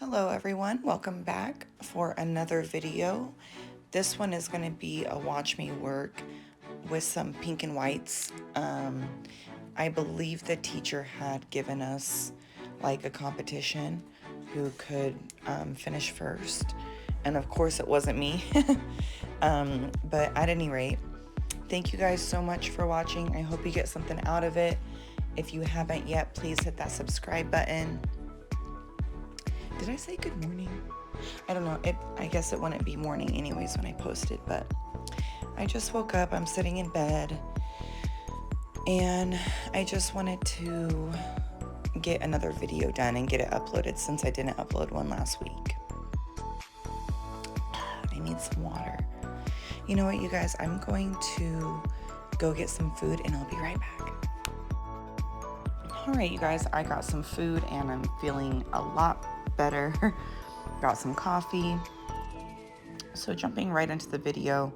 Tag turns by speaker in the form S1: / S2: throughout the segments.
S1: Hello everyone, welcome back for another video. This one is going to be a watch me work with some pink and whites. I believe the teacher had given us like a competition who could finish first, and of course it wasn't me. But at any rate, thank you guys so much for watching. I hope you get something out of it. If you haven't yet, please hit that subscribe button. Did I say good morning? I don't know. I guess it wouldn't be morning anyways when I posted, but I just woke up. I'm sitting in bed and I just wanted to get another video done and get it uploaded since I didn't upload one last week. I need some water. You know what, you guys? I'm going to go get some food and I'll be right back. All right, you guys, I got some food and I'm feeling a lot better. Got some coffee. So jumping right into the video,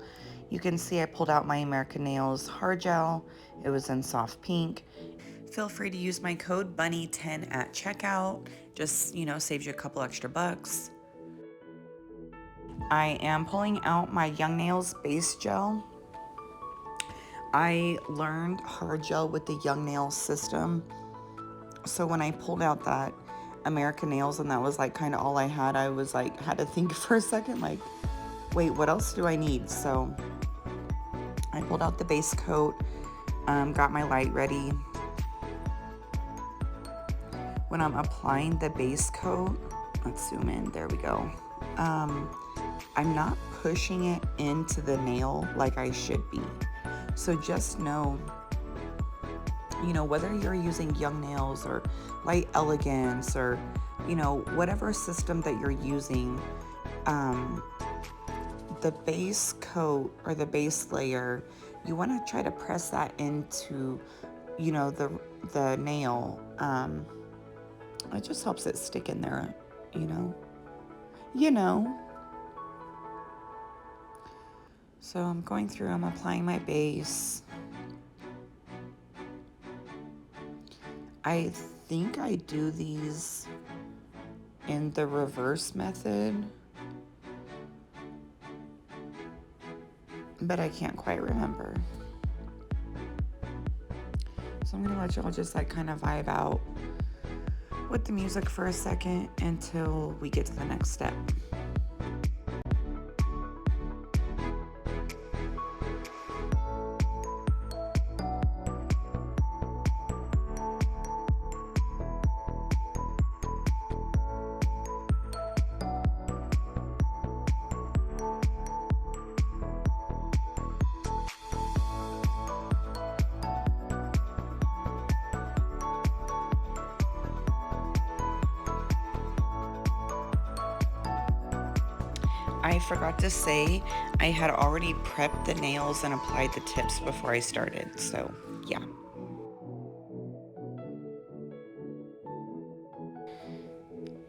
S1: you can see I pulled out my American Nails hard gel. It was in soft pink. Feel free to use my code BUNNY10 at checkout. Just, saves you a couple extra bucks. I am pulling out my Young Nails base gel. I learned hard gel with the Young Nails system. So when I pulled out that American Nails and that was like kind of all I had, I was like, had to think for a second, like, wait, what else do I need? So I pulled out the base coat, got my light ready. When I'm applying the base coat, let's zoom in, there we go. I'm not pushing it into the nail like I should be. So just know, whether you're using Young Nails or Light Elegance or, whatever system that you're using, the base coat or the base layer, you want to try to press that into, the nail. It just helps it stick in there, So I'm going through, I'm applying my base. I think I do these in the reverse method, but I can't quite remember. So I'm gonna let y'all just like kind of vibe out with the music for a second until we get to the next step. I forgot to say, I had already prepped the nails and applied the tips before I started, so yeah.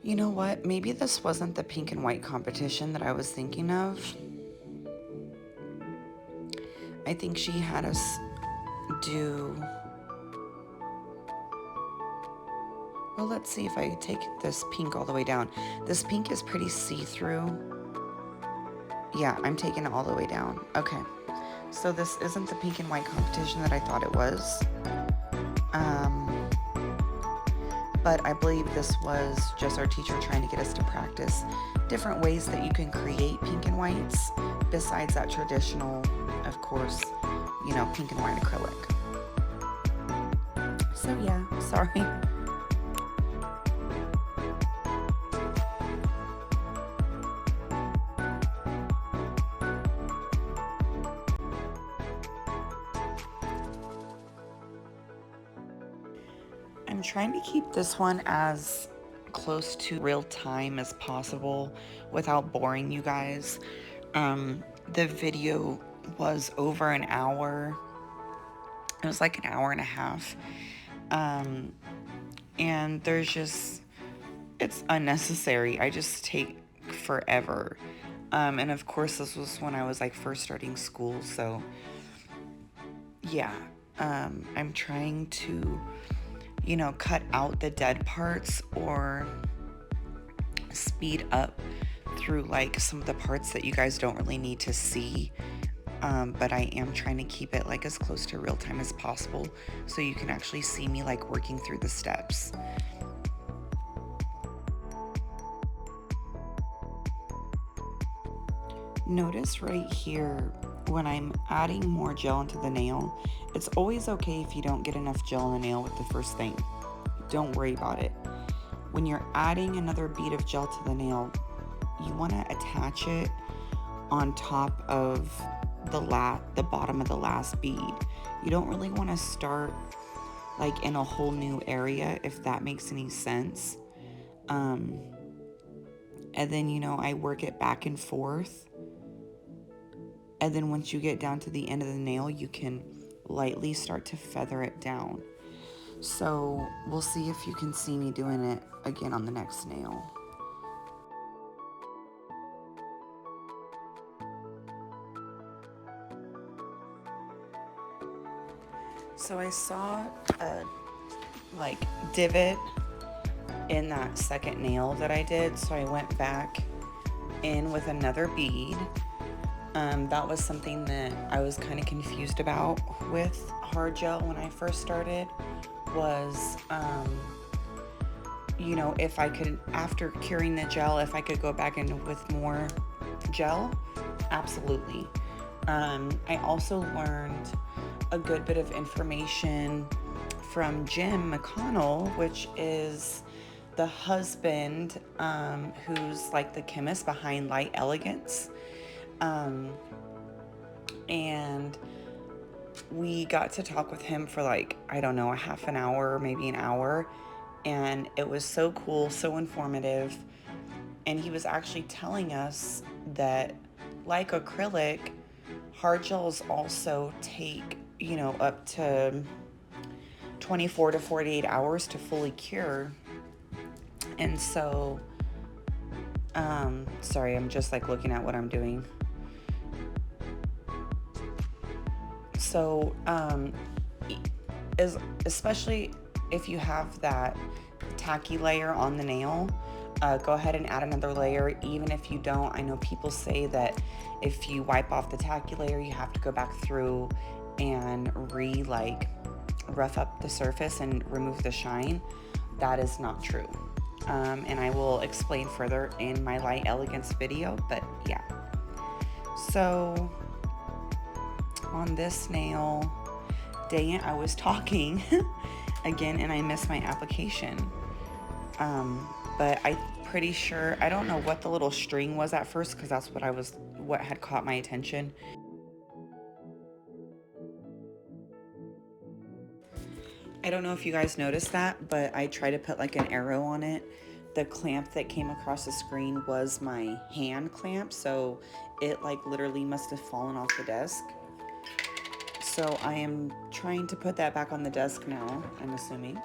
S1: You know what? Maybe this wasn't the pink and white competition that I was thinking of. I think she had us do... Well, let's see if I take this pink all the way down. This pink is pretty see-through. Yeah, I'm taking it all the way down. Okay, so this isn't the pink and white competition that I thought it was. But I believe this was just our teacher trying to get us to practice different ways that you can create pink and whites besides that traditional, of course, pink and white acrylic. So yeah, sorry. I'm trying to keep this one as close to real time as possible without boring you guys. The video was over an hour. It was like an hour and a half. And it's unnecessary. I just take forever. And of course this was when I was like first starting school. So yeah, I'm trying to cut out the dead parts or speed up through like some of the parts that you guys don't really need to see. But I am trying to keep it like as close to real time as possible so you can actually see me like working through the steps. Notice right here when I'm adding more gel into the nail, it's always okay if you don't get enough gel in the nail with the first thing. Don't worry about it. When you're adding another bead of gel to the nail, you want to attach it on top of the bottom of the last bead. You don't really want to start like in a whole new area, if that makes any sense. And then, you know, I work it back and forth. And then once you get down to the end of the nail, you can lightly start to feather it down. So we'll see if you can see me doing it again on the next nail. So I saw a like divot in that second nail that I did, so I went back in with another bead. That was something that I was kind of confused about with hard gel when I first started, was you know, if I could, after curing the gel, if I could go back in with more gel. Absolutely. I also learned a good bit of information from Jim McConnell, which is the husband who's like the chemist behind Light Elegance. And we got to talk with him for like, I don't know, a half an hour, maybe an hour. And it was so cool, so informative. And he was actually telling us that, like acrylic, hard gels also take, you know, up to 24 to 48 hours to fully cure. And so, sorry, I'm just like looking at what I'm doing. So, especially if you have that tacky layer on the nail, go ahead and add another layer. Even if you don't, I know people say that if you wipe off the tacky layer, you have to go back through and rough up the surface and remove the shine. That is not true. And I will explain further in my Light Elegance video, but yeah. So on this nail, dang it, I was talking again and I missed my application. But I'm pretty sure, I don't know what the little string was at first, because that's what had caught my attention. I don't know if you guys noticed that, but I tried to put like an arrow on it. The clamp that came across the screen was my hand clamp, so it like literally must have fallen off the desk. So I am trying to put that back on the desk now, I'm assuming.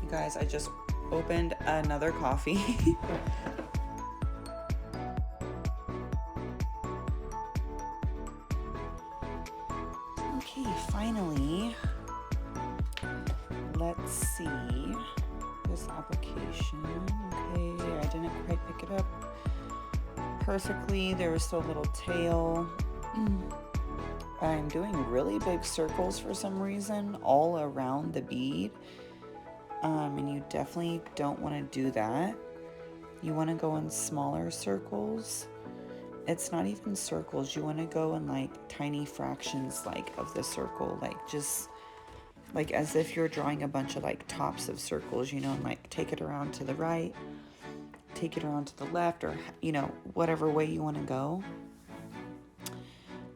S1: You guys, I just opened another coffee. Okay, finally, let's see this application. Okay, I didn't quite pick it up perfectly. There was still a little tail. I'm doing really big circles for some reason all around the bead. And you definitely don't want to do that. You want to go in smaller circles. It's not even circles. You want to go in like tiny fractions like of the circle, like just like as if you're drawing a bunch of like tops of circles, you know, and like take it around to the right, take it around to the left, or, you know, whatever way you want to go.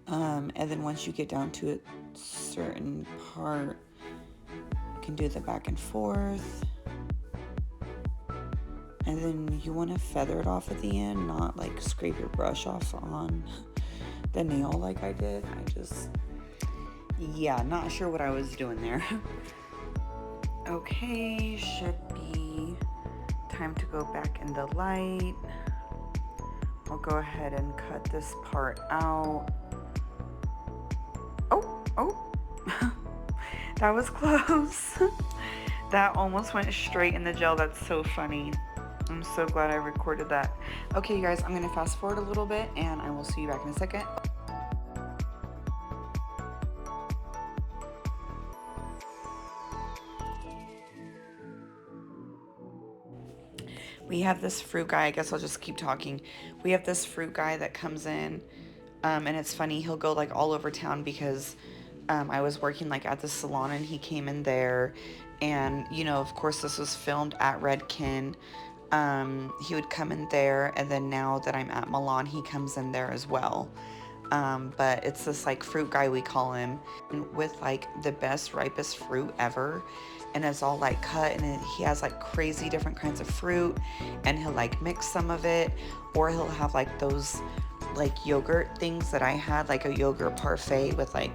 S1: And then once you get down to a certain part, you can do the back and forth. And then you want to feather it off at the end, not like scrape your brush off on the nail like I did. Yeah, not sure what I was doing there. Okay, should be time to go back in the light. I'll go ahead and cut this part out. Oh, That was close. That almost went straight in the gel. That's so funny. I'm so glad I recorded that. Okay, you guys, I'm gonna fast forward a little bit and I will see you back in a second. We have this fruit guy. I guess I'll just keep talking. We have this fruit guy that comes in, and it's funny. He'll go like all over town because I was working like at the salon and he came in there, and you know, of course, this was filmed at Redken. He would come in there, and then now that I'm at Milan, he comes in there as well. But it's this like fruit guy, we call him, with like the best ripest fruit ever, and it's all like cut, and he has like crazy different kinds of fruit, and he'll like mix some of it, or he'll have like those like yogurt things that I had, like a yogurt parfait with like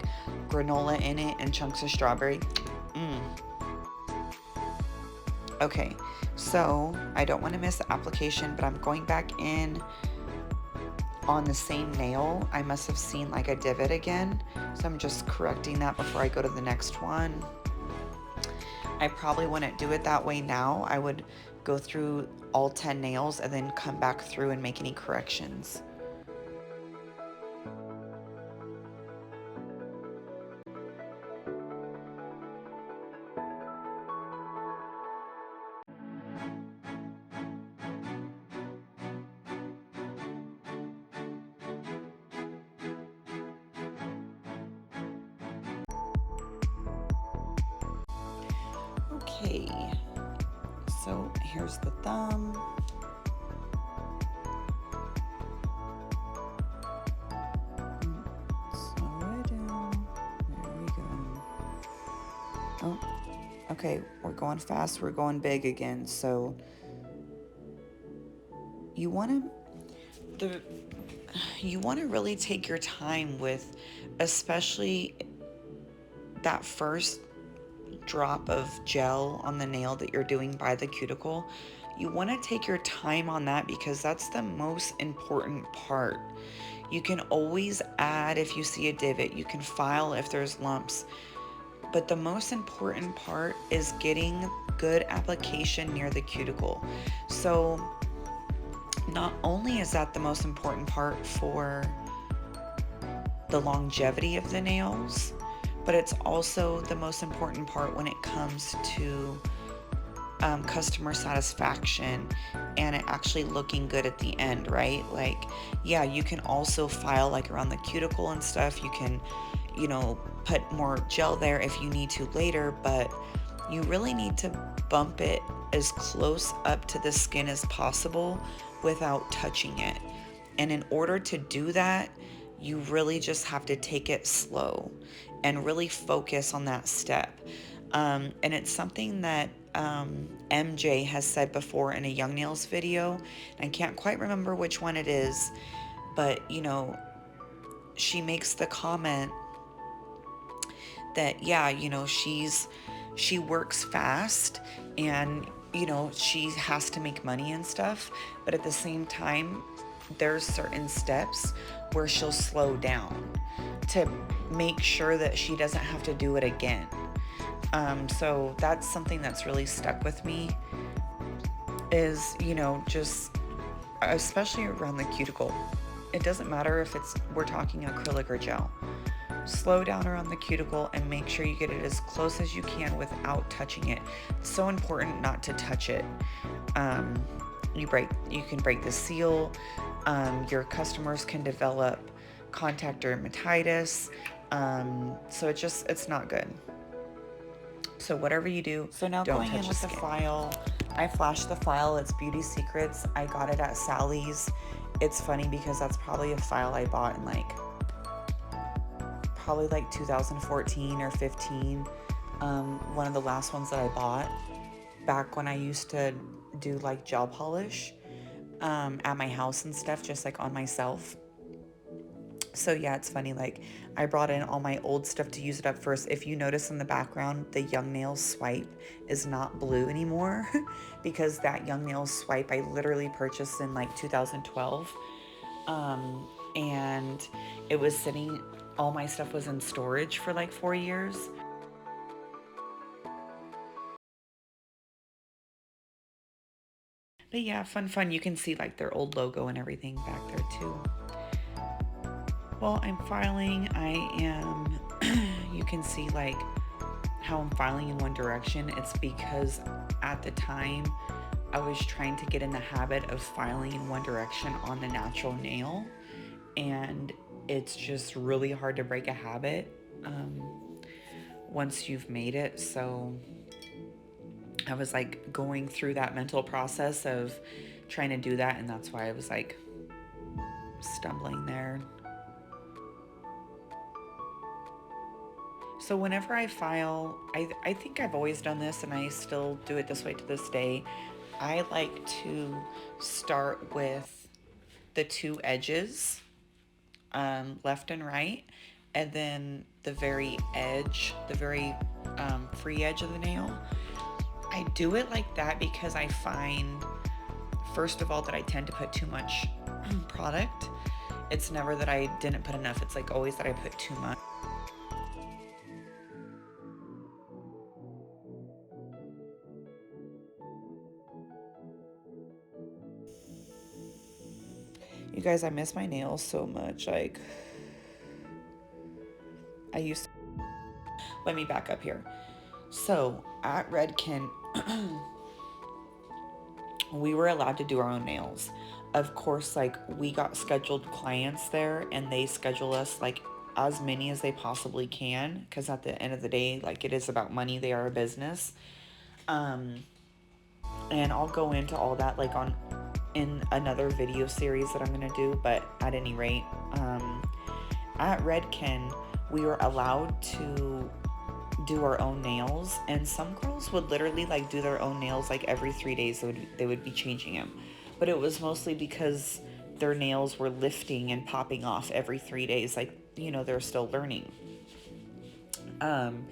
S1: granola in it and chunks of strawberry. Okay, so I don't want to miss the application, but I'm going back in on the same nail. I must have seen like a divot again, so I'm just correcting that before I go to the next one. I probably wouldn't do it that way now. I would go through all 10 nails and then come back through and make any corrections. Okay, so here's the thumb. Slow it down. There we go. Oh, okay, we're going fast, we're going big again. So you want to really take your time with, especially that first drop of gel on the nail that you're doing by the cuticle. You want to take your time on that because that's the most important part. You can always add if you see a divot, you can file if there's lumps, but the most important part is getting good application near the cuticle. So not only is that the most important part for the longevity of the nails, but it's also the most important part when it comes to customer satisfaction and it actually looking good at the end, right? Like, yeah, you can also file like around the cuticle and stuff. You can, you know, put more gel there if you need to later, but you really need to bump it as close up to the skin as possible without touching it. And in order to do that, you really just have to take it slow and really focus on that step. And it's something that MJ has said before in a Young Nails video. I can't quite remember which one it is, but you know, she makes the comment that, yeah, you know, she works fast and, you know, she has to make money and stuff, but at the same time, there's certain steps where she'll slow down to make sure that she doesn't have to do it again. So that's something that's really stuck with me is, you know, just especially around the cuticle. It doesn't matter if we're talking acrylic or gel. Slow down around the cuticle and make sure you get it as close as you can without touching it. It's so important not to touch it. You can break the seal. Your customers can develop contact dermatitis. So it's not good. So whatever you do, so now don't touch the skin. The file, I flashed the file. It's Beauty Secrets. I got it at Sally's. It's funny because that's probably a file I bought in probably like 2014 or 15. One of the last ones that I bought back when I used to do like gel polish at my house and stuff, just like on myself. So yeah, it's funny, like I brought in all my old stuff to use it up first. If you notice in the background, the Young Nails swipe is not blue anymore because that Young Nails swipe I literally purchased in like 2012. And it was sitting, all my stuff was in storage for like 4 years. But yeah, fun. You can see like their old logo and everything back there too. While I'm filing, I am, you can see like how I'm filing in one direction. It's because at the time I was trying to get in the habit of filing in one direction on the natural nail, and it's just really hard to break a habit once you've made it. So I was like going through that mental process of trying to do that, and that's why I was like stumbling there. So whenever I file, I think I've always done this and I still do it this way to this day. I like to start with the two edges, left and right, and then the very edge, the very free edge of the nail. I do it like that because I find, first of all, that I tend to put too much product. It's never that I didn't put enough, it's like always that I put too much. You guys, I miss my nails so much. Like, I used to. Let me back up here. So, at Redken, we were allowed to do our own nails. Of course, like, we got scheduled clients there, and they schedule us, like, as many as they possibly can, because at the end of the day, like, it is about money. They are a business. And I'll go into all that, like, in another video series that I'm gonna do, but at any rate, at Redken, we were allowed to do our own nails, and some girls would literally like do their own nails like every 3 days. They would be changing them, but it was mostly because their nails were lifting and popping off every 3 days. Like, they're still learning. And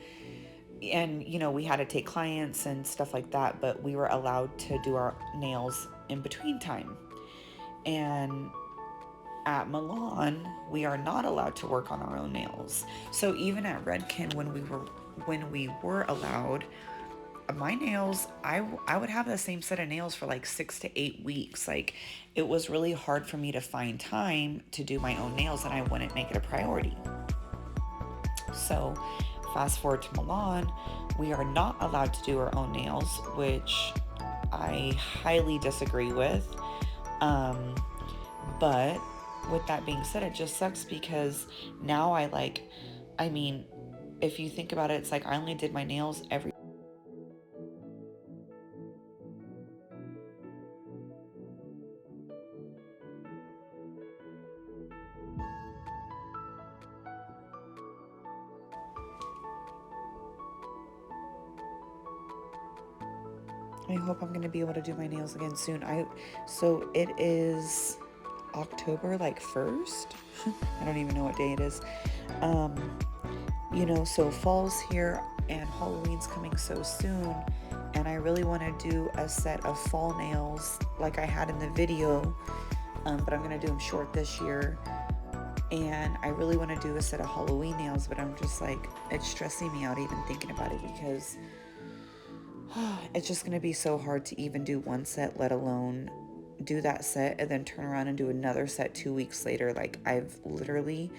S1: we had to take clients and stuff like that, but we were allowed to do our nails in between time. And at Milan, we are not allowed to work on our own nails. So even at Redken, when we were allowed, my nails, I would have the same set of nails for like 6 to 8 weeks. Like, it was really hard for me to find time to do my own nails, and I wouldn't make it a priority. So fast forward to Milan, we are not allowed to do our own nails, which I highly disagree with. But with that being said, it just sucks because now if you think about it, it's like I only did my nails every. I hope I'm gonna be able to do my nails again soon. So it is October like 1st. I don't even know what day it is. So fall's here and Halloween's coming so soon, and I really want to do a set of fall nails like I had in the video, but I'm gonna do them short this year. And I really want to do a set of Halloween nails, but I'm just like, it's stressing me out even thinking about it, because it's just gonna be so hard to even do one set, let alone do that set and then turn around and do another set 2 weeks later. Like, I've literally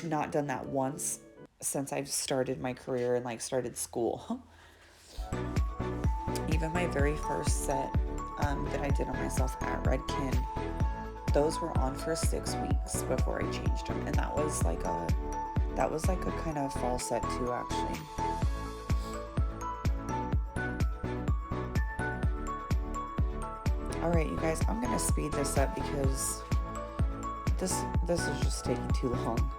S1: not done that once since I've started my career and like started school. Even my very first set that I did on myself at Redken, those were on for 6 weeks before I changed them, and that was like a kind of fall set too, actually. All right, you guys, I'm gonna speed this up because this is just taking too long.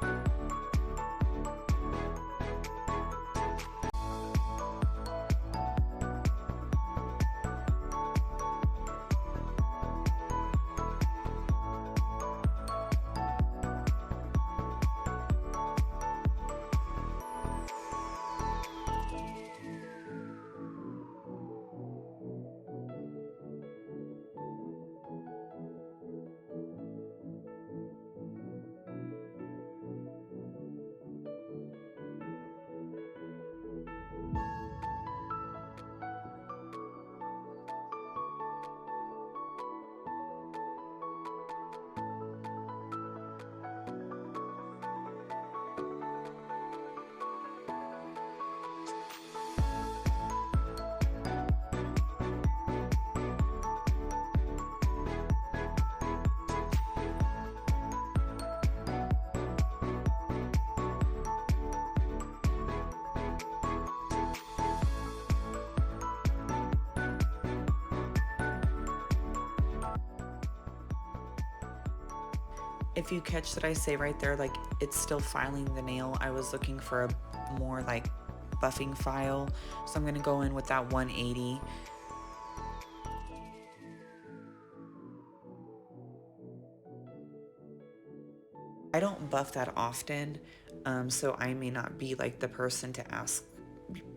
S1: If you catch that I say right there, like it's still filing the nail, I was looking for a more like buffing file. So I'm gonna go in with that 180. I don't buff that often, so I may not be like the person to ask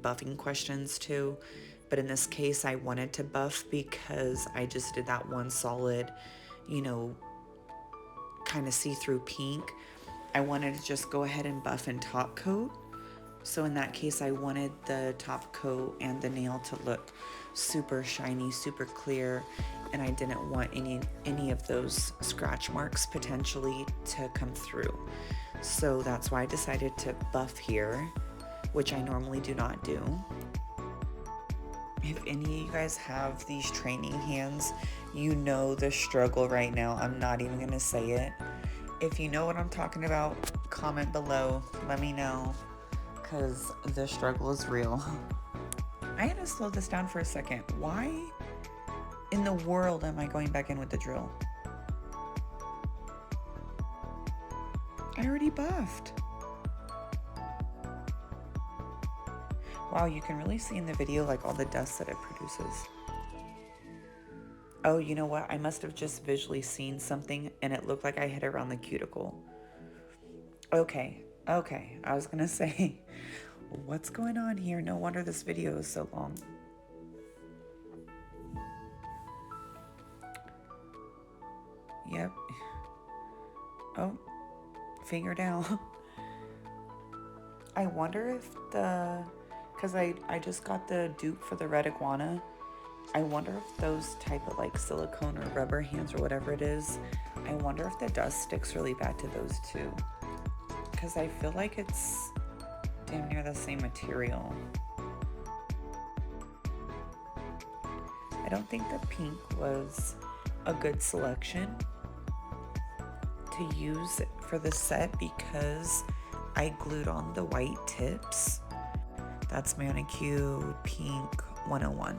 S1: buffing questions to. But in this case, I wanted to buff because I just did that one solid, you know, kind of see-through pink. I wanted to just go ahead and buff and top coat. So in that case, I wanted the top coat and the nail to look super shiny, super clear, and I didn't want any of those scratch marks potentially to come through. So that's why I decided to buff here, which I normally do not do. If any of you guys have these training hands, you know the struggle right now. I'm not even gonna say it. If you know what I'm talking about, comment below, let me know, because the struggle is real. I had to slow this down for a second. Why in the world am I going back in with the drill? I already buffed. Wow, you can really see in the video like all the dust that it produces. Oh, you know what? I must have just visually seen something and it looked like I hit around the cuticle. Okay, I was gonna say, what's going on here? No wonder this video is so long. Yep. Oh, finger down. I wonder if because I just got the dupe for the red iguana. I wonder if those type of like silicone or rubber hands or whatever it is, I wonder if the dust sticks really bad to those too. Because I feel like it's damn near the same material. I don't think the pink was a good selection to use for the set because I glued on the white tips. That's Manicure Pink 101.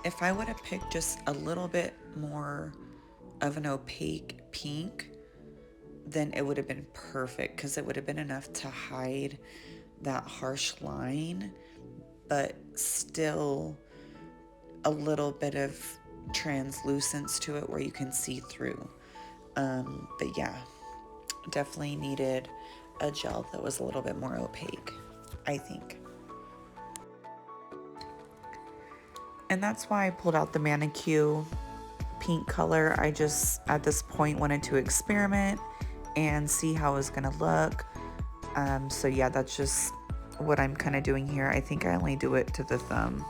S1: If I would have picked just a little bit more of an opaque pink, then it would have been perfect because it would have been enough to hide that harsh line, but still a little bit of translucence to it where you can see through. But yeah, definitely needed a gel that was a little bit more opaque, I think. And that's why I pulled out the Manicure pink color. I just, at this point, wanted to experiment and see how it was gonna look. So yeah, that's just what I'm kind of doing here. I think I only do it to the thumb.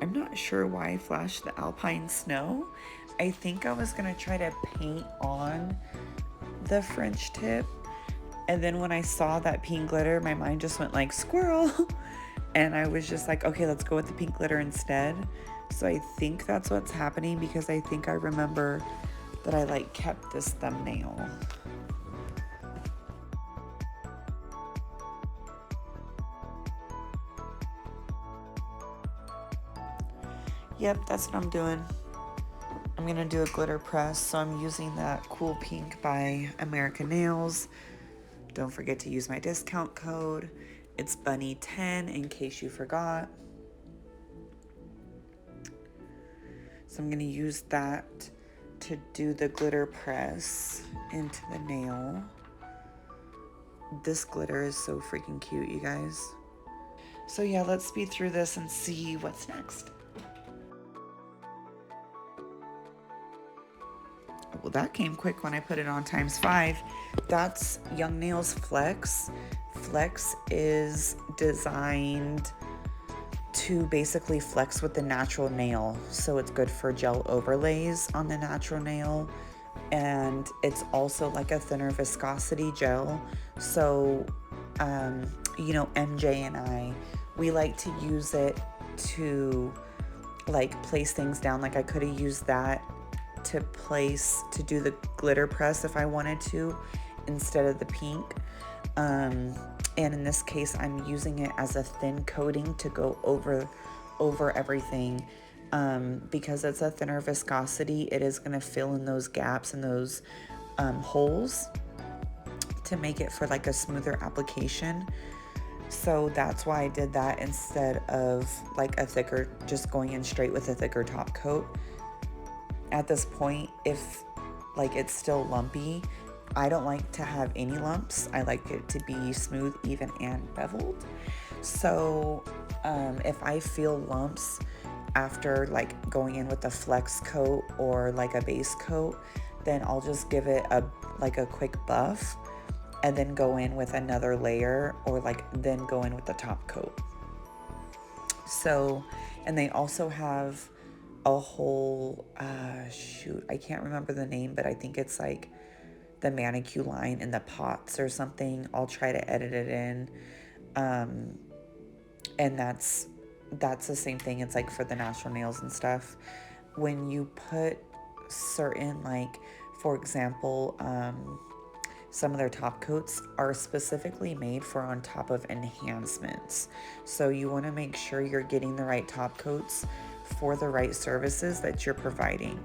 S1: I'm not sure why I flashed the alpine snow. I think I was gonna try to paint on the French tip, and then when I saw that pink glitter, my mind just went like squirrel, and I was just like, okay, let's go with the pink glitter instead. So I think that's what's happening because I think I remember that I like kept this thumbnail. Yep, that's what I'm doing. I'm gonna do a glitter press, so I'm using that cool pink by American Nails. Don't forget to use my discount code. It's bunny10 in case you forgot. So I'm gonna use that to do the glitter press into the nail. This glitter is so freaking cute, you guys. So yeah, let's speed through this and see what's next. Well, that came quick when I put it on ×5. That's Young Nails Flex. Flex is designed to basically flex with the natural nail. So it's good for gel overlays on the natural nail. And it's also like a thinner viscosity gel. So, you know, MJ and I, we like to use it to like place things down. Like I could have used that to do the glitter press if I wanted to, instead of the pink. And in this case, I'm using it as a thin coating to go over everything. Because it's a thinner viscosity, it is going to fill in those gaps and those holes to make it for like a smoother application. So that's why I did that instead of like just going in straight with a thicker top coat. At this point, if like it's still lumpy, I don't like to have any lumps. I like it to be smooth, even, and beveled. So if I feel lumps after like going in with a flex coat or like a base coat, then I'll just give it a quick buff and then go in with another layer, or then go in with the top coat. So, and they also have a whole shoot, I can't remember the name, but I think it's like the manicure line in the pots or something. I'll try to edit it in. And that's the same thing. It's like for the natural nails and stuff. When you put certain, like, for example, some of their top coats are specifically made for on top of enhancements. So you want to make sure you're getting the right top coats for the right services that you're providing.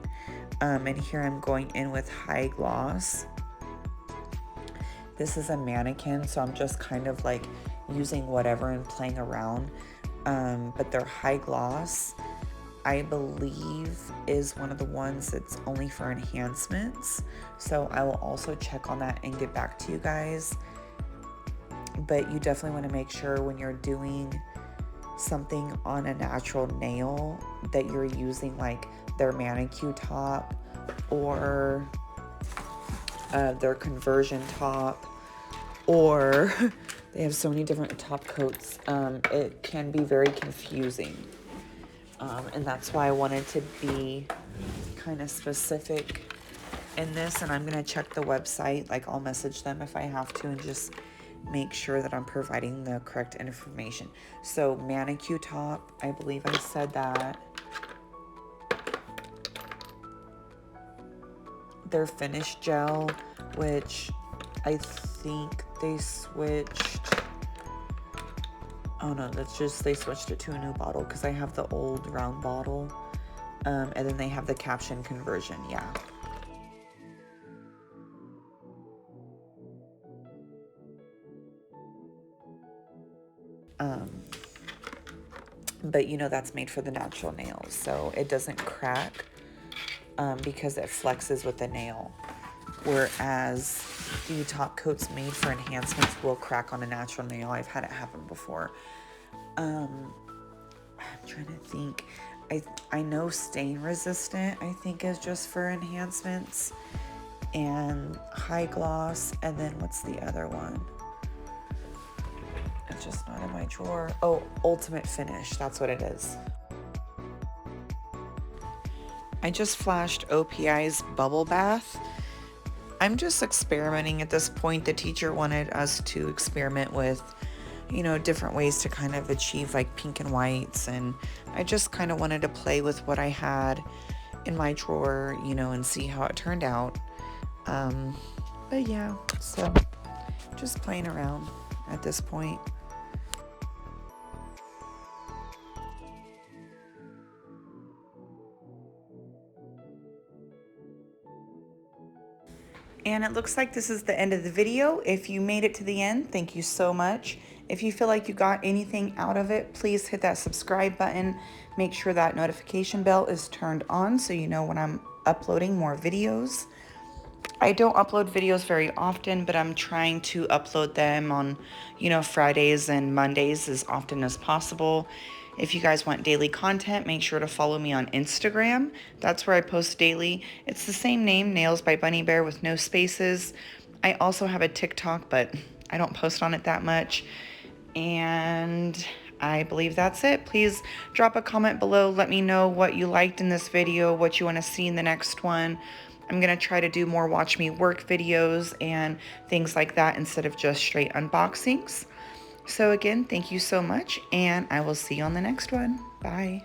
S1: And here I'm going in with high gloss. This is a mannequin, so I'm just kind of like using whatever and playing around. But their high gloss, I believe, is one of the ones that's only for enhancements. So I will also check on that and get back to you guys. But you definitely want to make sure when you're doing something on a natural nail that you're using like their manicure top or their conversion top, or they have so many different top coats. It can be very confusing. And that's why I wanted to be kind of specific in this. And I'm going to check the website. Like, I'll message them if I have to and just make sure that I'm providing the correct information. So manicure top, I believe I said that. Their finish gel, which I think they switched. Oh no, they switched it to a new bottle because I have the old round bottle. And then they have the caption conversion, yeah. But you know, that's made for the natural nails, so it doesn't crack because it flexes with the nail. Whereas the top coats made for enhancements will crack on a natural nail. I've had it happen before. I'm trying to think. I know stain resistant, I think, is just for enhancements, and high gloss, and then what's the other one? It's just not in my drawer. Oh, ultimate finish, that's what it is. I just flashed OPI's bubble bath. I'm just experimenting at this point. The teacher wanted us to experiment with, you know, different ways to kind of achieve like pink and whites, and I just kind of wanted to play with what I had in my drawer, you know, and see how it turned out. But yeah, so just playing around at this point. And it looks like this is the end of the video. If you made it to the end, thank you so much. If you feel like you got anything out of it, please hit that subscribe button. Make sure that notification bell is turned on so you know when I'm uploading more videos. I don't upload videos very often, but I'm trying to upload them on, you know, Fridays and Mondays as often as possible. If you guys want daily content, make sure to follow me on Instagram. That's where I post daily. It's the same name, NailsbyBunnyBear, with no spaces. I also have a TikTok, but I don't post on it that much. And I believe that's it. Please drop a comment below. Let me know what you liked in this video, what you want to see in the next one. I'm going to try to do more watch me work videos and things like that instead of just straight unboxings. So again, thank you so much, and I will see you on the next one. Bye.